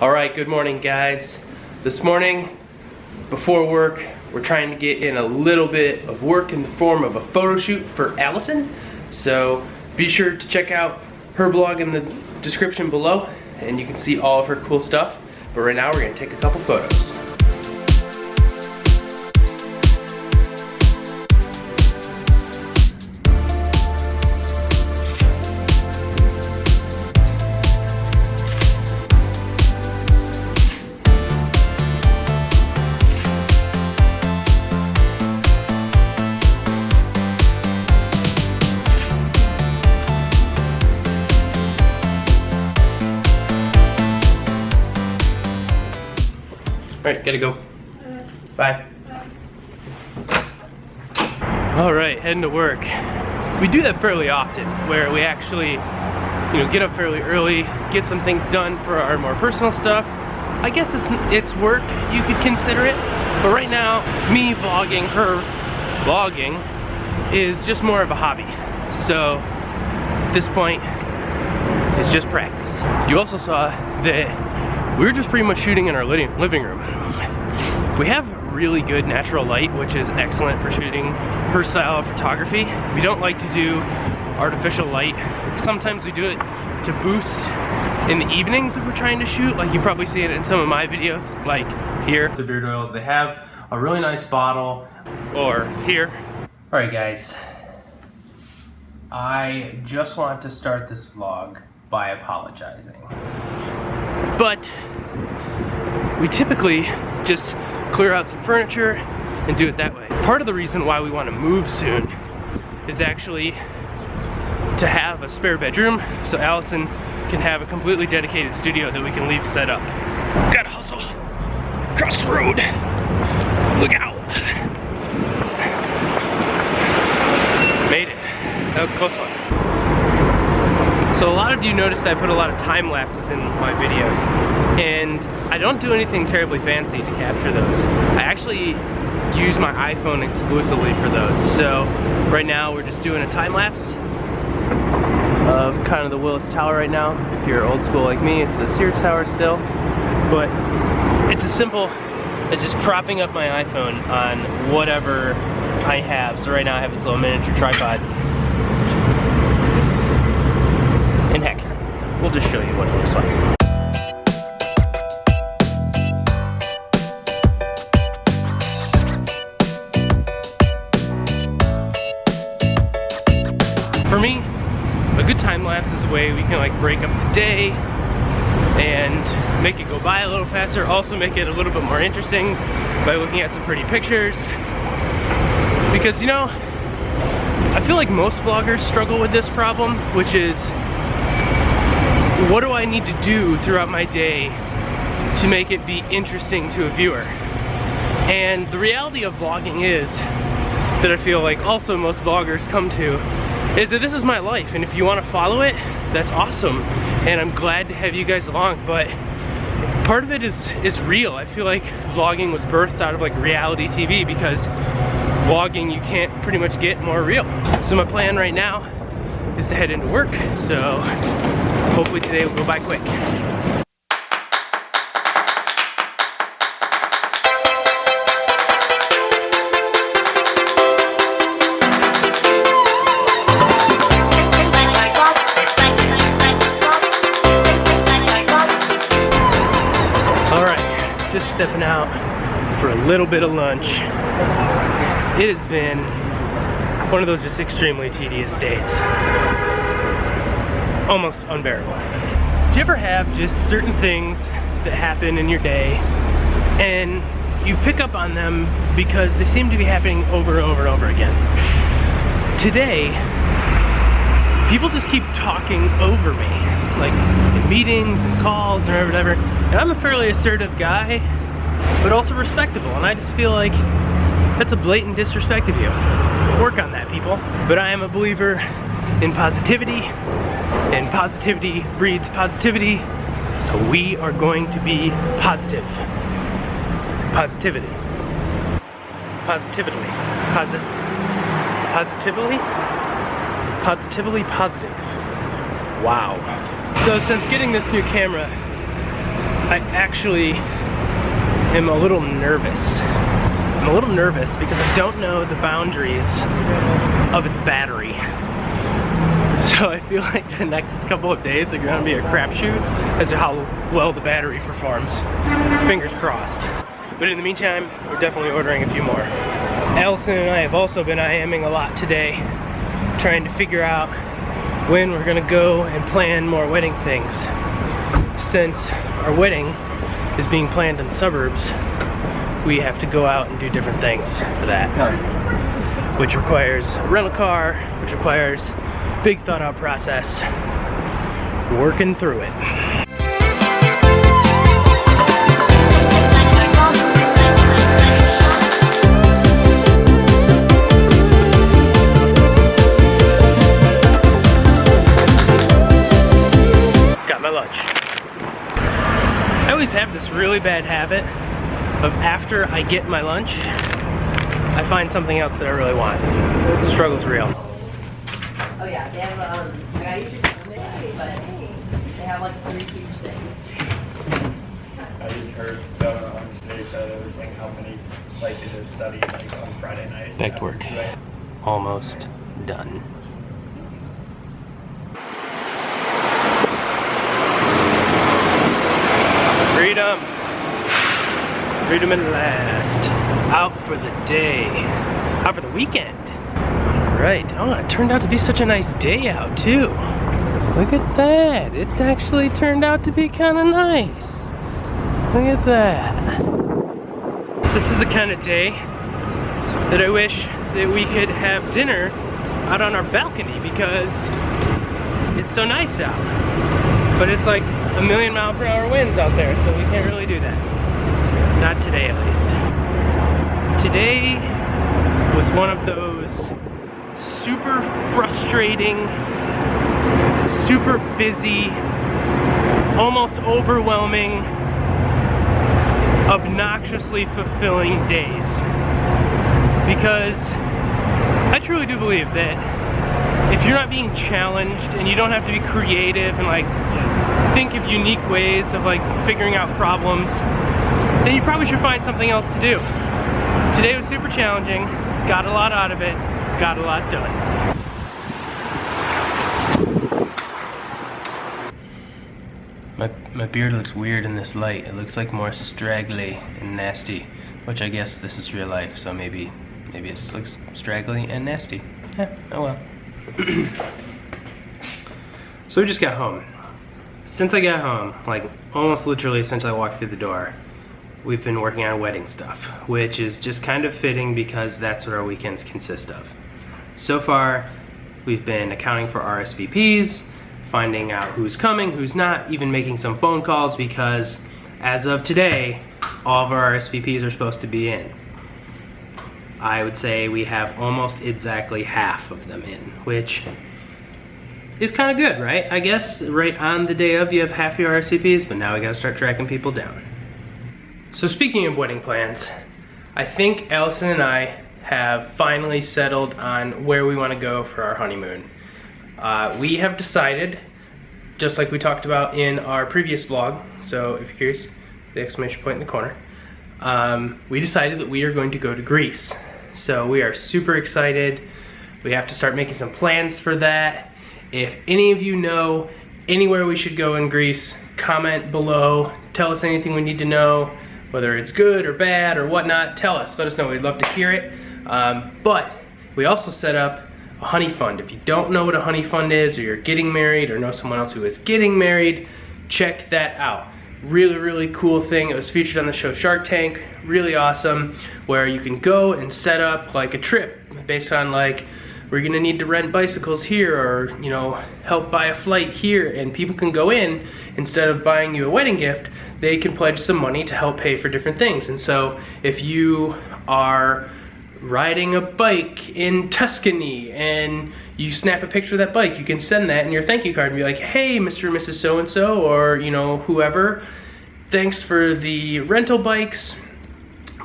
Alright, good morning guys. This morning, before work, we're trying to get in a little bit of work in the form of a photo shoot for Allison. So be sure to check out her blog in the description below and you can see all of her cool stuff. But right now we're gonna take a couple photos. Alright, gotta go. Bye. Alright, heading to work. We do that fairly often, where we actually, get up fairly early, get some things done for our more personal stuff. I guess it's work, you could consider it. But right now, me vlogging, her vlogging, is just more of a hobby. So, at this point, it's just practice. You also saw that we were just pretty much shooting in our living room. We have really good natural light, which is excellent for shooting her style of photography. We don't like to do artificial light. Sometimes we do it to boost in the evenings if we're trying to shoot, like you probably see it in some of my videos, like here. The beard oils, they have a really nice bottle, or here. All right guys, I just want to start this vlog by apologizing. But we typically just clear out some furniture and do it that way. Part of the reason why we want to move soon is actually to have a spare bedroom so Allison can have a completely dedicated studio that we can leave set up. Gotta hustle. Across the road. Look out. Made it. That was a close one. So a lot of you noticed that I put a lot of time lapses in my videos, and I don't do anything terribly fancy to capture those. I actually use my iPhone exclusively for those. So right now we're just doing a time lapse of kind of the Willis Tower right now. If you're old school like me, it's the Sears Tower still. But it's as simple as just propping up my iPhone on whatever I have. So right now I have this little miniature tripod. And heck, we'll just show you what it looks like. For me, a good time lapse is a way we can like break up the day and make it go by a little faster, also make it a little bit more interesting by looking at some pretty pictures. Because I feel like most vloggers struggle with this problem, which is, what do I need to do throughout my day to make it be interesting to a viewer? And the reality of vlogging is, that I feel like also most vloggers come to, is that this is my life, and if you want to follow it, that's awesome. And I'm glad to have you guys along, but part of it is real. I feel like vlogging was birthed out of like reality TV, because vlogging you can't pretty much get more real. So my plan right now is to head into work, so hopefully today will go by quick. Alright, just stepping out for a little bit of lunch. It has been one of those just extremely tedious days. Almost unbearable. Do you ever have just certain things that happen in your day and you pick up on them because they seem to be happening over and over and over again? Today, people just keep talking over me, like in meetings and calls or whatever. And I'm a fairly assertive guy, but also respectable, and I just feel like that's a blatant disrespect of you. Work on that, people. But I am a believer in positivity, and positivity breeds positivity, so we are going to be positive. Positivity. Positively. Positively positive. Wow. So since getting this new camera, I actually am a little nervous. I'm a little nervous because I don't know the boundaries of its battery. So I feel like the next couple of days are gonna be a crapshoot as to how well the battery performs. Fingers crossed. But in the meantime, we're definitely ordering a few more. Allison and I have also been IMing a lot today, trying to figure out when we're gonna go and plan more wedding things. Since our wedding is being planned in the suburbs, we have to go out and do different things for that. Which requires a rental car, which requires a big thought out process. Working through it. I always have this really bad habit of after I get my lunch, I find something else that I really want. The struggle's real. Oh yeah, they have I got you but they have like 3 huge things. I just heard on today's show there was like how many like did a study like on Friday night. Back to work. Almost done. Freedom. Freedom at last. Out for the day. Out for the weekend. Alright. Oh, it turned out to be such a nice day out too. Look at that. It actually turned out to be kind of nice. Look at that. So this is the kind of day that I wish that we could have dinner out on our balcony because it's so nice out. But it's like a 1,000,000-mile-per-hour winds out there, so we can't really do that. Not today, at least. Today was one of those super frustrating, super busy, almost overwhelming, obnoxiously fulfilling days. Because I truly do believe that if you're not being challenged and you don't have to be creative and like think of unique ways of like figuring out problems, then you probably should find something else to do. Today was super challenging, got a lot out of it, got a lot done. My beard looks weird in this light. It looks like more straggly and nasty, which I guess this is real life, so maybe it just looks straggly and nasty. Oh well. So we just got home. Since I got home, like almost literally since I walked through the door, we've been working on wedding stuff, which is just kind of fitting because that's what our weekends consist of. So far, we've been accounting for RSVPs, finding out who's coming, who's not, even making some phone calls because as of today, all of our RSVPs are supposed to be in. I would say we have almost exactly half of them in, which is kind of good, right? I guess right on the day of you have half your RSVPs, but now we gotta start tracking people down. So speaking of wedding plans, I think Allison and I have finally settled on where we want to go for our honeymoon. We have decided, just like we talked about in our previous vlog, so if you're curious, the exclamation point in the corner, we decided that we are going to go to Greece. So we are super excited. We have to start making some plans for that. If any of you know anywhere we should go in Greece, comment below, tell us anything we need to know, whether it's good or bad or whatnot, tell us, let us know, we'd love to hear it. But we also set up a honey fund. If you don't know what a honey fund is, or you're getting married, or know someone else who is getting married, check that out. Really, really cool thing. It was featured on the show Shark Tank. Really awesome, where you can go and set up like a trip based on like, we're gonna need to rent bicycles here, or you know, help buy a flight here, and people can go in, instead of buying you a wedding gift, they can pledge some money to help pay for different things. And so if you are riding a bike in Tuscany and you snap a picture of that bike, you can send that in your thank you card and be like, hey, Mr. and Mrs. So-and-so, or you know, whoever, thanks for the rental bikes.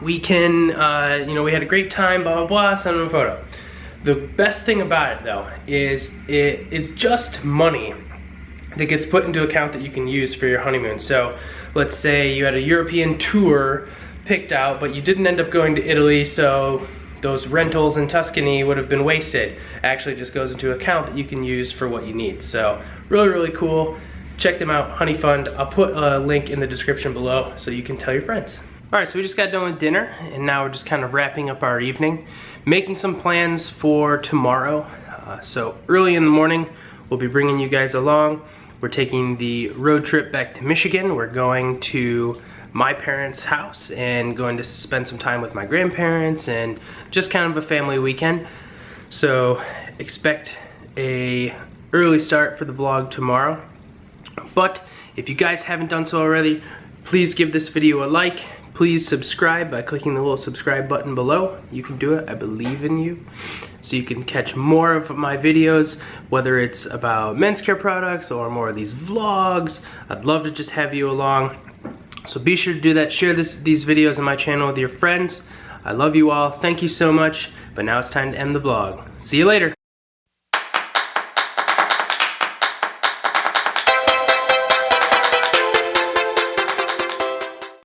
We can, you know, we had a great time, blah, blah, blah, send them a photo. The best thing about it though is it is just money, that gets put into account that you can use for your honeymoon. So let's say you had a European tour picked out, but you didn't end up going to Italy, so those rentals in Tuscany would have been wasted. It actually just goes into account that you can use for what you need. So really, really cool. Check them out, Honey Fund. I'll put a link in the description below so you can tell your friends. All right, so we just got done with dinner and now we're just kind of wrapping up our evening, making some plans for tomorrow. So early in the morning, we'll be bringing you guys along. We're taking the road trip back to Michigan. We're going to my parents' house and going to spend some time with my grandparents and just kind of a family weekend. So expect a early start for the vlog tomorrow. But if you guys haven't done so already, please give this video a like. Please subscribe by clicking the little subscribe button below. You can do it, I believe in you. So you can catch more of my videos, whether it's about men's care products or more of these vlogs. I'd love to just have you along. So be sure to do that. Share these videos on my channel with your friends. I love you all. Thank you so much. But now it's time to end the vlog. See you later.